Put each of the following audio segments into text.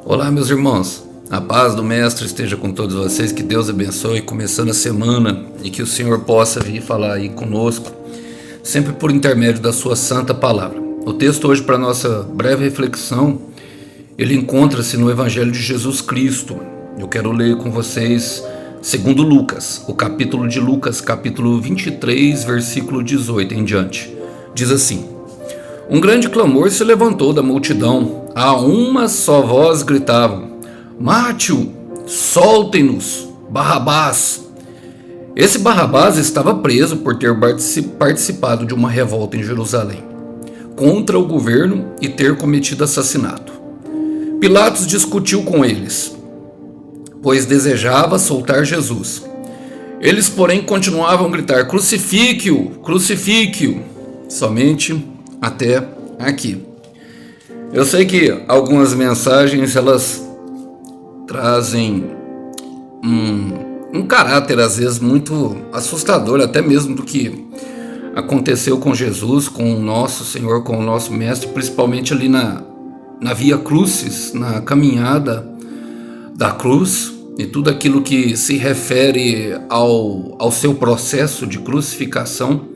Olá, meus irmãos. A paz do Mestre esteja com todos vocês, que Deus abençoe, começando a semana, e que o Senhor possa vir falar aí conosco, sempre por intermédio da sua santa palavra. O texto hoje, para nossa breve reflexão, ele encontra-se no Evangelho de Jesus Cristo. Eu quero ler com vocês segundo Lucas, o capítulo de Lucas, capítulo 23, versículo 18 em diante. Diz assim: Um grande clamor se levantou da multidão. A uma só voz gritavam: Mate-o, soltem-nos, Barrabás. Esse Barrabás estava preso por ter participado de uma revolta em Jerusalém contra o governo e ter cometido assassinato. Pilatos discutiu com eles, pois desejava soltar Jesus. Eles, porém, continuavam a gritar: Crucifique-o, crucifique-o, somente até aqui. Eu sei que algumas mensagens elas trazem um caráter às vezes muito assustador, até mesmo do que aconteceu com Jesus, com o nosso Senhor, com o nosso Mestre, principalmente ali na Via Crucis, na caminhada da cruz, e tudo aquilo que se refere ao seu processo de crucificação.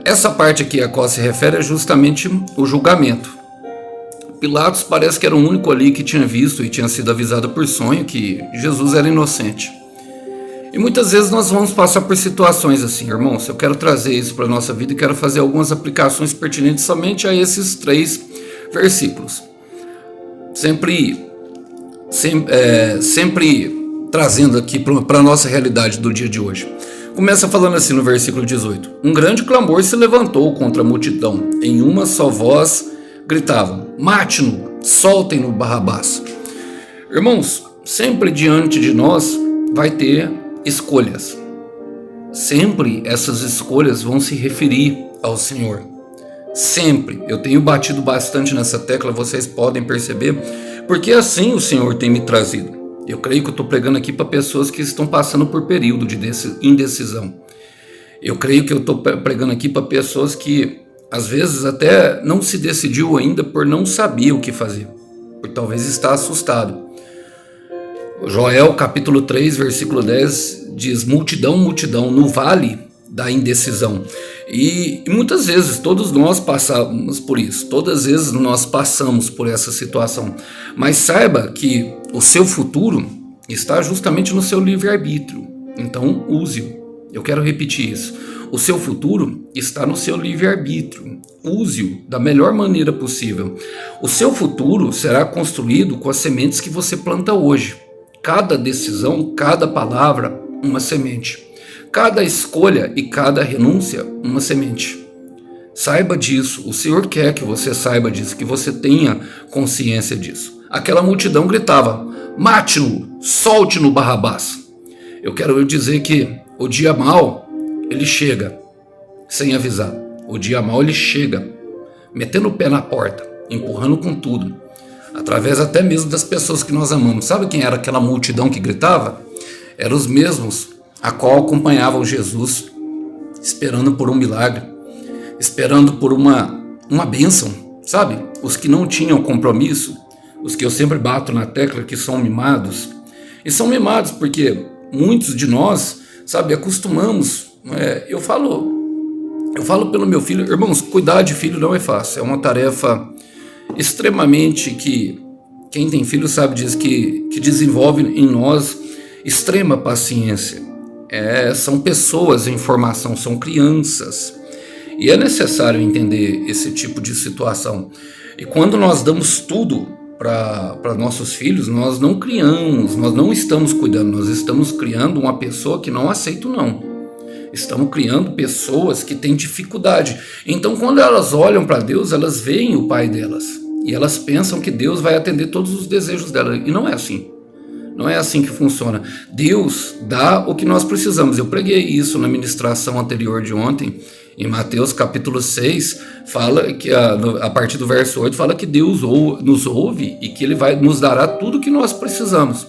Essa parte aqui a qual se refere é justamente o julgamento. Pilatos parece que era o único ali que tinha visto e tinha sido avisado por sonho que Jesus era inocente. E muitas vezes nós vamos passar por situações assim, irmãos. Eu quero trazer isso para a nossa vida e quero fazer algumas aplicações pertinentes somente a esses 3 versículos. Sempre trazendo aqui para a nossa realidade do dia de hoje. Começa falando assim no versículo 18: Um grande clamor se levantou contra a multidão. Em uma só voz gritavam: Mate-no, soltem-no, Barrabás. Irmãos, sempre diante de nós vai ter escolhas. Sempre essas escolhas vão se referir ao Senhor. Sempre. Eu tenho batido bastante nessa tecla, vocês podem perceber, porque assim o Senhor tem me trazido. Eu creio que eu estou pregando aqui para pessoas que estão passando por período de indecisão. Eu creio que eu estou pregando aqui para pessoas que às vezes até não se decidiu ainda por não saber o que fazer, por talvez estar assustado. Joel capítulo 3 versículo 10 diz: multidão, multidão no vale da indecisão. E muitas vezes todos nós passamos por isso, todas as vezes nós passamos por essa situação, mas saiba que o seu futuro está justamente no seu livre-arbítrio, então use-o. Eu quero repetir isso: o seu futuro está no seu livre-arbítrio, use-o da melhor maneira possível. O seu futuro será construído com as sementes que você planta hoje. Cada decisão, cada palavra, uma semente. Cada escolha e cada renúncia, uma semente. Saiba disso, o Senhor quer que você saiba disso, que você tenha consciência disso. Aquela multidão gritava: Mate-no, solte-no, Barrabás. Eu quero dizer que o dia mau, ele chega sem avisar. O dia mau, ele chega metendo o pé na porta, empurrando com tudo, através até mesmo das pessoas que nós amamos. Sabe quem era aquela multidão que gritava? Eram os mesmos a qual acompanhavam Jesus, esperando por um milagre, esperando por uma bênção, sabe? Os que não tinham compromisso, os que eu sempre bato na tecla que são mimados, e são mimados porque muitos de nós, sabe, acostumamos, eu falo pelo meu filho, irmãos, cuidar de filho não é fácil, é uma tarefa extremamente que quem tem filho sabe disso, que desenvolve em nós extrema paciência. São pessoas em formação, são crianças, e é necessário entender esse tipo de situação. E quando nós damos tudo para nossos filhos, nós não criamos, nós não estamos cuidando, nós estamos criando uma pessoa que não aceita o não. Estamos criando pessoas que têm dificuldade. Então, quando elas olham para Deus, elas veem o Pai delas, e elas pensam que Deus vai atender todos os desejos delas, e não é assim. Não é assim que funciona. Deus dá o que nós precisamos. Eu preguei isso na ministração anterior de ontem, em Mateus capítulo 6, fala que a partir do verso 8, fala que Deus nos ouve e que Ele nos dará tudo o que nós precisamos.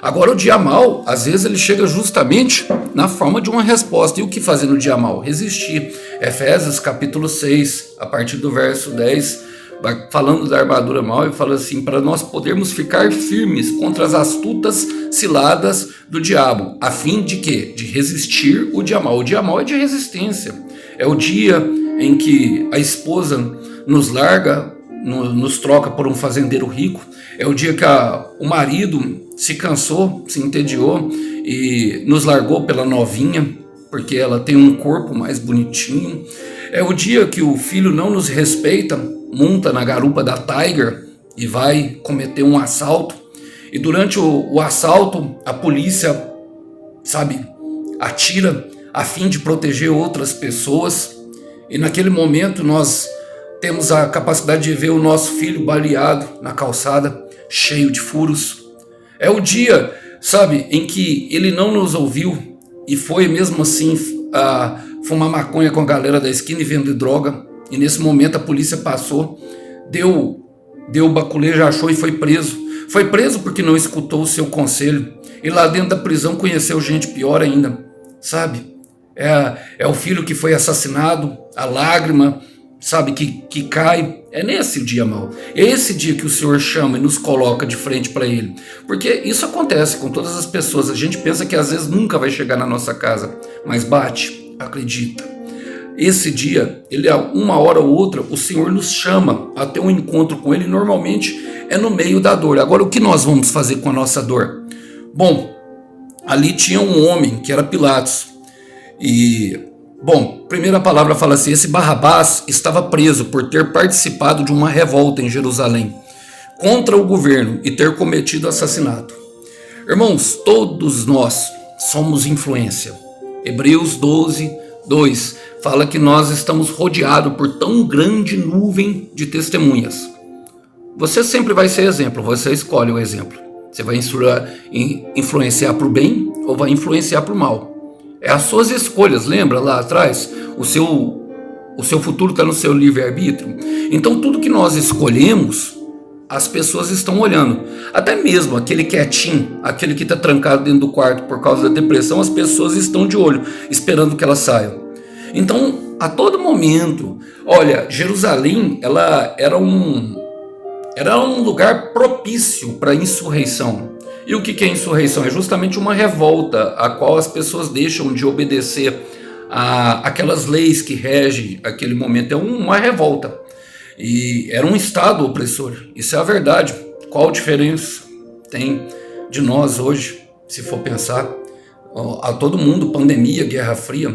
Agora, o dia mau, às vezes ele chega justamente na forma de uma resposta. E o que fazer no dia mau? Resistir. Efésios capítulo 6, a partir do verso 10, vai falando da armadura mal e fala assim, para nós podermos ficar firmes contra as astutas ciladas do diabo, a fim de quê? De resistir o dia mal. O dia mal é de resistência. É o dia em que a esposa nos larga, nos troca por um fazendeiro rico. É o dia que o marido se cansou, se entediou e nos largou pela novinha, porque ela tem um corpo mais bonitinho. É o dia que o filho não nos respeita, monta na garupa da Tiger e vai cometer um assalto. E durante o assalto, a polícia, atira a fim de proteger outras pessoas. E naquele momento nós temos a capacidade de ver o nosso filho baleado na calçada, cheio de furos. É o dia, em que ele não nos ouviu e foi mesmo assim fumar maconha com a galera da esquina e vender droga. E nesse momento a polícia passou, deu o baculejo, achou e foi preso. Foi preso porque não escutou o seu conselho. E lá dentro da prisão conheceu gente pior ainda, É o filho que foi assassinado, a lágrima, que cai. É nesse dia mau. É esse dia que o Senhor chama e nos coloca de frente para Ele. Porque isso acontece com todas as pessoas. A gente pensa que às vezes nunca vai chegar na nossa casa, mas bate, acredita. Esse dia, uma hora ou outra, o Senhor nos chama a ter um encontro com Ele. Normalmente é no meio da dor. Agora, o que nós vamos fazer com a nossa dor? Bom, ali tinha um homem que era Pilatos. Primeira palavra fala assim, esse Barrabás estava preso por ter participado de uma revolta em Jerusalém contra o governo e ter cometido assassinato. Irmãos, todos nós somos influência. Hebreus 12:2 fala que nós estamos rodeados por tão grande nuvem de testemunhas. Você sempre vai ser exemplo, você escolhe o exemplo. Você vai influenciar para o bem ou vai influenciar para o mal. É as suas escolhas, lembra lá atrás? O seu futuro está no seu livre-arbítrio. Então tudo que nós escolhemos, as pessoas estão olhando. Até mesmo aquele quietinho, aquele que está trancado dentro do quarto por causa da depressão, as pessoas estão de olho, esperando que ela saia. Então, a todo momento, olha, Jerusalém, ela era um lugar propício para insurreição. E o que é insurreição? É justamente uma revolta a qual as pessoas deixam de obedecer aquelas leis que regem aquele momento. É uma revolta. E era um Estado opressor. Isso é a verdade. Qual diferença tem de nós hoje, se for pensar? A todo mundo, pandemia, Guerra Fria.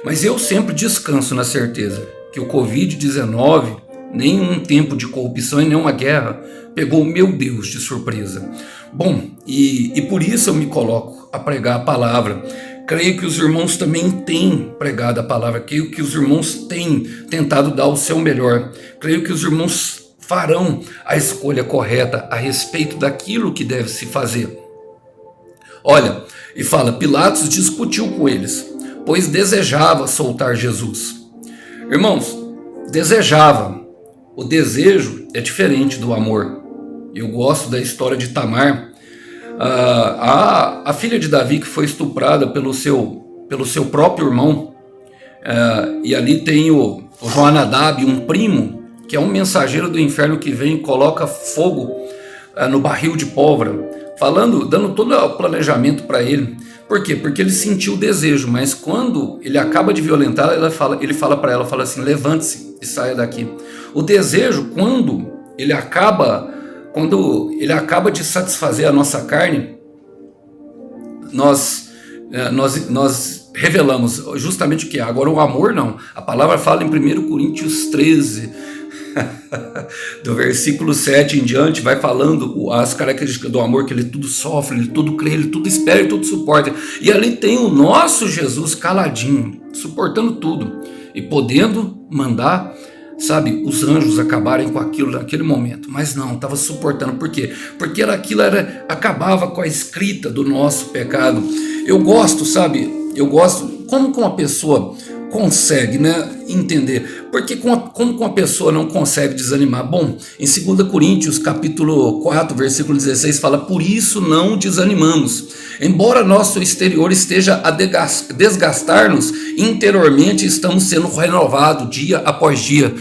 Mas eu sempre descanso na certeza que o Covid-19, nenhum tempo de corrupção e nenhuma guerra, pegou o meu Deus de surpresa. Bom, e por isso eu me coloco a pregar a palavra. Creio que os irmãos também têm pregado a palavra. Creio que os irmãos têm tentado dar o seu melhor. Creio que os irmãos farão a escolha correta a respeito daquilo que deve se fazer. Olha, e fala, Pilatos discutiu com eles, pois desejava soltar Jesus. Irmãos, desejava. O desejo é diferente do amor. Eu gosto da história de Tamar, a filha de Davi que foi estuprada pelo seu próprio irmão. E ali tem o Jonadab, um primo, que é um mensageiro do inferno que vem e coloca fogo no barril de pólvora, dando todo o planejamento para ele. Por quê? Porque ele sentiu o desejo, mas quando ele acaba de violentar, ele fala para ela, assim, levante-se e saia daqui. O desejo, quando ele acaba de satisfazer a nossa carne, nós revelamos justamente o que é. Agora o amor não. A palavra fala em 1 Coríntios 13, do versículo 7 em diante, vai falando as características do amor, que ele tudo sofre, ele tudo crê, ele tudo espera, ele tudo suporta. E ali tem o nosso Jesus caladinho, suportando tudo e podendo mandar, os anjos acabarem com aquilo naquele momento. Mas não, estava suportando. Por quê? Porque acabava com a escrita do nosso pecado. Eu gosto, como que uma pessoa consegue, entender. Porque como que uma pessoa não consegue desanimar? Bom, em 2 Coríntios, capítulo 4, versículo 16, fala, por isso não desanimamos. Embora nosso exterior esteja a desgastar-nos, interiormente estamos sendo renovados dia após dia.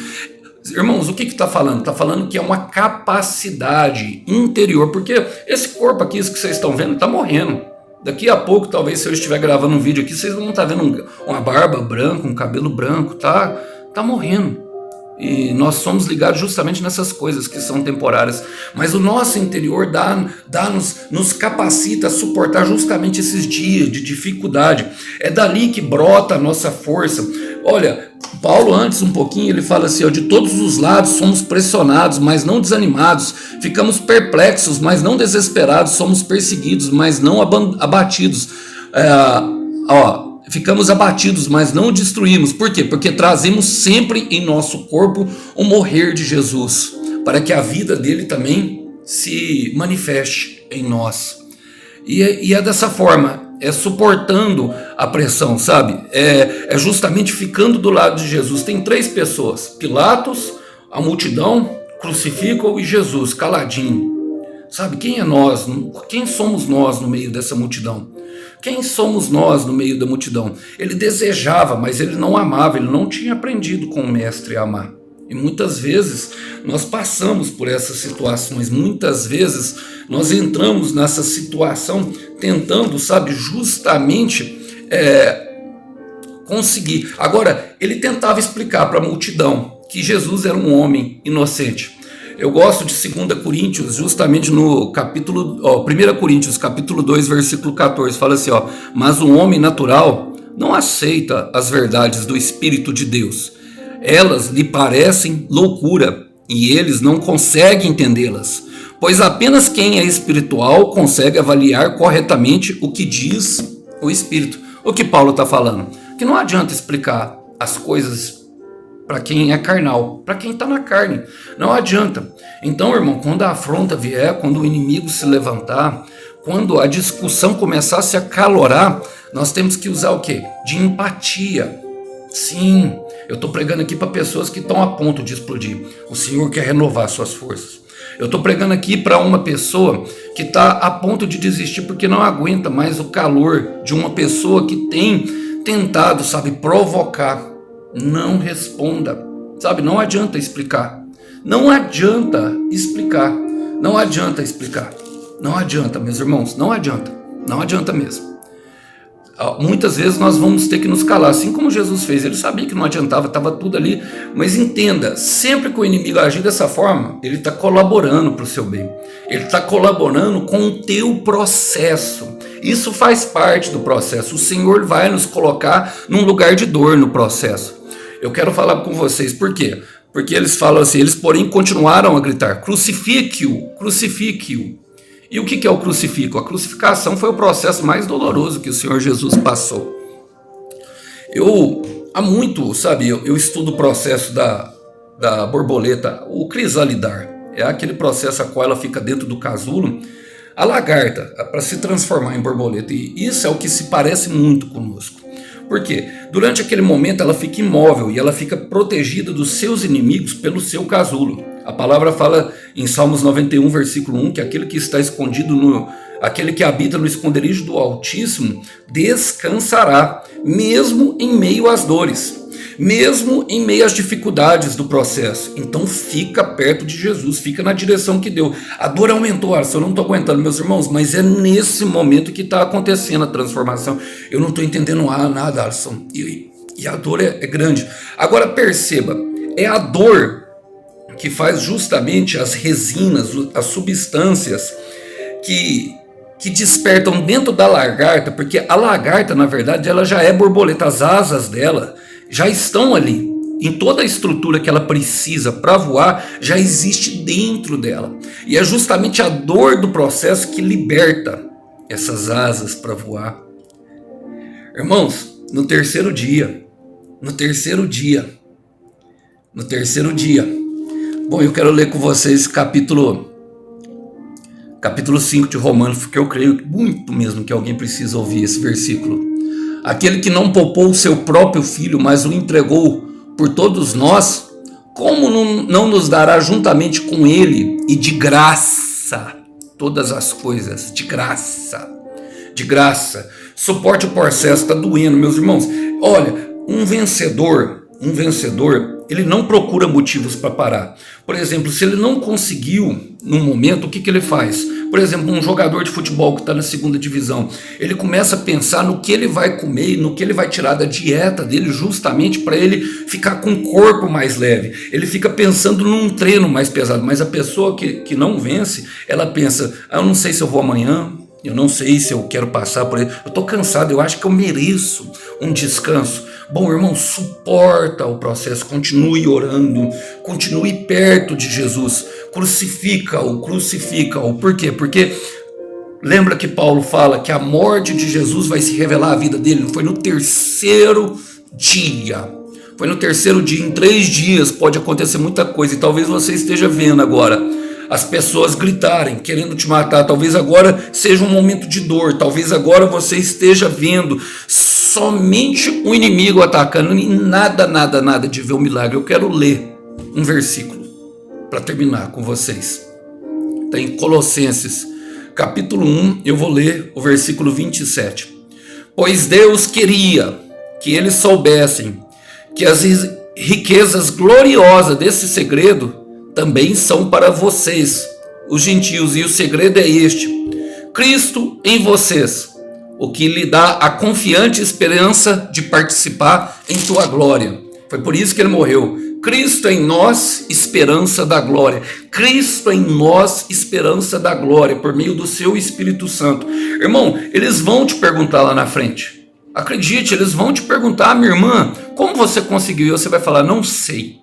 Irmãos, o que está falando? Está falando que é uma capacidade interior, porque esse corpo aqui, isso que vocês estão vendo, está morrendo. Daqui a pouco, talvez, se eu estiver gravando um vídeo aqui, vocês vão estar vendo uma barba branca, um cabelo branco, tá morrendo. E nós somos ligados justamente nessas coisas que são temporárias. Mas o nosso interior nos capacita a suportar justamente esses dias de dificuldade. É dali que brota a nossa força. Olha, Paulo antes um pouquinho, ele fala assim, ó, de todos os lados somos pressionados, mas não desanimados. Ficamos perplexos, mas não desesperados. Somos perseguidos, mas não abatidos. Ficamos abatidos, mas não destruímos. Por quê? Porque trazemos sempre em nosso corpo o morrer de Jesus, para que a vida dele também se manifeste em nós. E é dessa forma, é suportando a pressão, sabe? É justamente ficando do lado de Jesus. Tem 3 pessoas, Pilatos, a multidão, crucificam e Jesus, caladinho. Sabe, quem é nós? Quem somos nós no meio dessa multidão? Quem somos nós no meio da multidão? Ele desejava, mas ele não amava, ele não tinha aprendido com o mestre a amar. E muitas vezes nós passamos por essas situações, muitas vezes nós entramos nessa situação tentando, sabe, justamente conseguir. Agora, ele tentava explicar para a multidão que Jesus era um homem inocente. Eu gosto de 2 Coríntios, justamente no capítulo, 1 Coríntios, capítulo 2, versículo 14, fala assim, mas o homem natural não aceita as verdades do Espírito de Deus. Elas lhe parecem loucura e eles não conseguem entendê-las, pois apenas quem é espiritual consegue avaliar corretamente o que diz o Espírito. O que Paulo está falando? Que não adianta explicar as coisas para quem é carnal, para quem está na carne, não adianta. Então, irmão, quando a afronta vier, quando o inimigo se levantar, quando a discussão começar a se acalorar, nós temos que usar o quê? De empatia. Sim, eu estou pregando aqui para pessoas que estão a ponto de explodir. O Senhor quer renovar suas forças. Eu estou pregando aqui para uma pessoa que está a ponto de desistir porque não aguenta mais o calor de uma pessoa que tem tentado, sabe, provocar. Não responda, sabe, não adianta explicar, não adianta explicar, não adianta explicar, não adianta, meus irmãos, não adianta mesmo. Muitas vezes nós vamos ter que nos calar, assim como Jesus fez, ele sabia que não adiantava, estava tudo ali, mas entenda, sempre que o inimigo agir dessa forma, ele está colaborando para o seu bem, ele está colaborando com o teu processo. Isso faz parte do processo, o Senhor vai nos colocar num lugar de dor no processo. Eu quero falar com vocês, por quê? Porque eles falam assim, eles porém continuaram a gritar, crucifique-o, crucifique-o. E o que é o crucifixo? A crucificação foi o processo mais doloroso que o Senhor Jesus passou. Há muito, sabe, eu estudo o processo da borboleta, o crisalidar. É aquele processo a qual ela fica dentro do casulo, a lagarta, para se transformar em borboleta. E isso é o que se parece muito conosco. Por quê? Durante aquele momento ela fica imóvel e ela fica protegida dos seus inimigos pelo seu casulo. A palavra fala em Salmos 91, versículo 1, que aquele que está escondido, aquele que habita no esconderijo do Altíssimo, descansará, mesmo em meio às dores, mesmo em meio às dificuldades do processo. Então fica perto de Jesus, fica na direção que deu. A dor aumentou, Alisson, eu não estou aguentando, meus irmãos, mas é nesse momento que está acontecendo a transformação. Eu não estou entendendo nada, Alisson, e a dor é grande. Agora perceba, é a dor que faz justamente as resinas, as substâncias que despertam dentro da lagarta, porque a lagarta, na verdade, ela já é borboleta, as asas dela já estão ali, em toda a estrutura que ela precisa para voar, já existe dentro dela, e é justamente a dor do processo que liberta essas asas para voar. Irmãos, no terceiro dia, bom, eu quero ler com vocês capítulo 5 de Romanos, porque eu creio muito mesmo que alguém precisa ouvir esse versículo. Aquele que não poupou o seu próprio filho, mas o entregou por todos nós, como não nos dará juntamente com ele e de graça todas as coisas? De graça. Suporte o processo, está doendo, meus irmãos. Olha, um vencedor, ele não procura motivos para parar. Por exemplo, se ele não conseguiu num momento, o que ele faz? Por exemplo, um jogador de futebol que está na segunda divisão, ele começa a pensar no que ele vai comer e no que ele vai tirar da dieta dele, justamente para ele ficar com o corpo mais leve. Ele fica pensando num treino mais pesado, mas a pessoa que não vence, ela pensa, eu não sei se eu vou amanhã, eu não sei se eu quero passar por ele, eu estou cansado, eu acho que eu mereço um descanso. Bom, irmão, suporta o processo, continue orando, continue perto de Jesus, crucifica-o. Por quê? Porque lembra que Paulo fala que a morte de Jesus vai se revelar a vida dele, foi no terceiro dia. Foi no terceiro dia, em 3 dias pode acontecer muita coisa, e talvez você esteja vendo agora as pessoas gritarem, querendo te matar, talvez agora seja um momento de dor, talvez agora você esteja vendo somente o inimigo atacando e nada de ver o milagre. Eu quero ler um versículo para terminar com vocês. Está em Colossenses, capítulo 1, eu vou ler o versículo 27. Pois Deus queria que eles soubessem que as riquezas gloriosas desse segredo também são para vocês, os gentios, e o segredo é este: Cristo em vocês, o que lhe dá a confiante esperança de participar em tua glória. Foi por isso que ele morreu. Cristo em nós, esperança da glória. Cristo em nós, esperança da glória, por meio do seu Espírito Santo. Irmão, eles vão te perguntar lá na frente. Acredite, eles vão te perguntar, minha irmã, como você conseguiu? E você vai falar, não sei.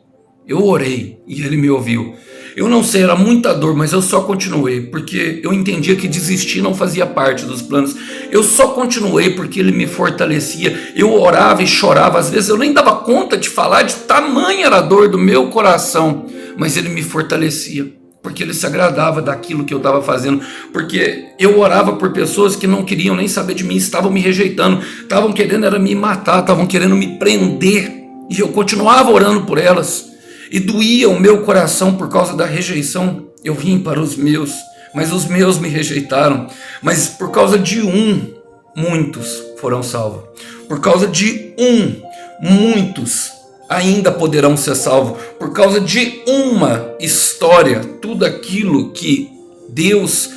Eu orei e ele me ouviu. Eu não sei, era muita dor, mas eu só continuei, porque eu entendia que desistir não fazia parte dos planos. Eu só continuei porque ele me fortalecia. Eu orava e chorava, às vezes eu nem dava conta de falar, de tamanha era a dor do meu coração, mas ele me fortalecia, porque ele se agradava daquilo que eu estava fazendo, porque eu orava por pessoas que não queriam nem saber de mim, estavam me rejeitando, estavam querendo era me matar, estavam querendo me prender, e eu continuava orando por elas. E doía o meu coração por causa da rejeição. Eu vim para os meus, mas os meus me rejeitaram. Mas por causa de muitos foram salvos. Por causa de muitos ainda poderão ser salvos. Por causa de uma história, tudo aquilo que Deus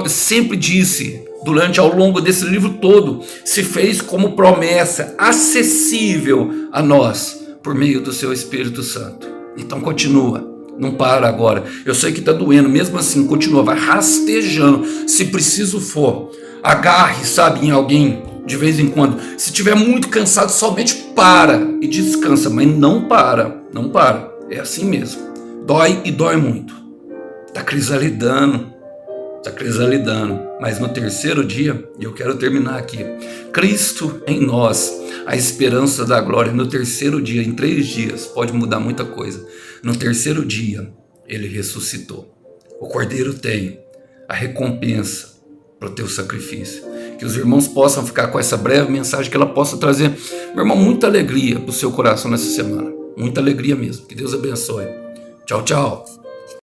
sempre disse durante ao longo desse livro todo, se fez como promessa acessível a nós, por meio do seu Espírito Santo. Então continua, não para agora. Eu sei que está doendo, mesmo assim continua, vai rastejando, se preciso for. Agarre, sabe, em alguém de vez em quando. Se estiver muito cansado, somente para e descansa, mas não para. É assim mesmo. Dói e dói muito. Está crisalidando, mas no terceiro dia, e eu quero terminar aqui, Cristo em nós, a esperança da glória. No terceiro dia, em 3 dias, pode mudar muita coisa. No terceiro dia, ele ressuscitou. O Cordeiro tem a recompensa para o teu sacrifício. Que os irmãos possam ficar com essa breve mensagem, que ela possa trazer, meu irmão, muita alegria para o seu coração nessa semana. Muita alegria mesmo. Que Deus abençoe. Tchau, tchau.